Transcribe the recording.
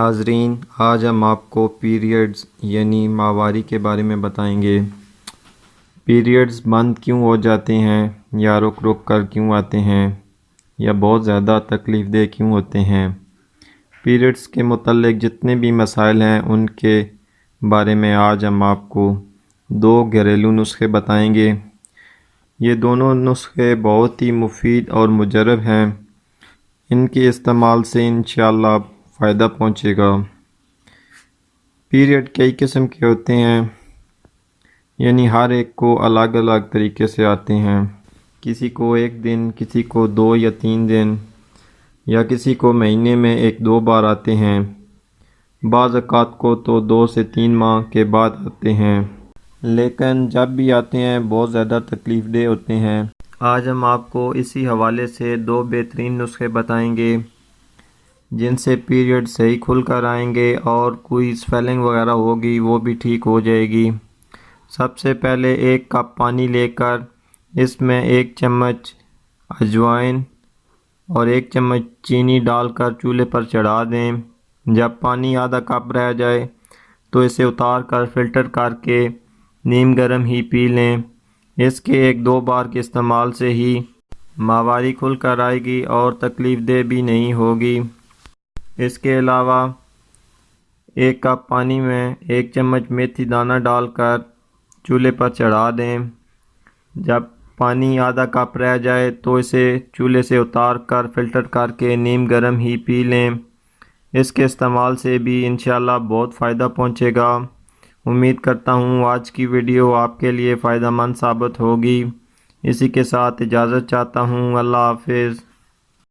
ناظرین، آج ہم آپ کو پیریڈز یعنی ماہواری کے بارے میں بتائیں گے۔ پیریڈز بند کیوں ہو جاتے ہیں، یا رک رک کر کیوں آتے ہیں، یا بہت زیادہ تکلیف دہ کیوں ہوتے ہیں۔ پیریڈز کے متعلق جتنے بھی مسائل ہیں ان کے بارے میں آج ہم آپ کو 2 گھریلو نسخے بتائیں گے۔ یہ دونوں نسخے بہت ہی مفید اور مجرب ہیں۔ ان کے استعمال سے انشاءاللہ فائدہ پہنچے گا۔ پیریڈ کئی قسم کے ہوتے ہیں، یعنی ہر ایک کو الگ الگ طریقے سے آتے ہیں۔ کسی کو 1 دن، کسی کو 2 یا 3 دن، یا کسی کو مہینے میں 1-2 بار آتے ہیں۔ بعض اوقات کو تو 2 سے 3 ماہ کے بعد آتے ہیں، لیکن جب بھی آتے ہیں بہت زیادہ تکلیف دہ ہوتے ہیں۔ آج ہم آپ کو اسی حوالے سے 2 بہترین نسخے بتائیں گے جن سے پیریڈ صحیح کھل کر آئیں گے، اور کوئی سویلنگ وغیرہ ہوگی وہ بھی ٹھیک ہو جائے گی۔ سب سے پہلے 1 کپ پانی لے کر اس میں 1 چمچ اجوائن اور 1 چمچ چینی ڈال کر چولہے پر چڑھا دیں۔ جب پانی آدھا کپ رہ جائے تو اسے اتار کر فلٹر کر کے نیم گرم ہی پی لیں۔ اس کے 1-2 بار کے استعمال سے ہی ماہواری کھل کر آئے گی اور تکلیف دہ بھی نہیں ہوگی۔ اس کے علاوہ 1 کپ پانی میں 1 چمچ میتھی دانہ ڈال کر چولہے پر چڑھا دیں۔ جب پانی آدھا کپ رہ جائے تو اسے چولہے سے اتار کر فلٹر کر کے نیم گرم ہی پی لیں۔ اس کے استعمال سے بھی انشاءاللہ بہت فائدہ پہنچے گا۔ امید کرتا ہوں آج کی ویڈیو آپ کے لیے فائدہ مند ثابت ہوگی۔ اسی کے ساتھ اجازت چاہتا ہوں۔ اللہ حافظ۔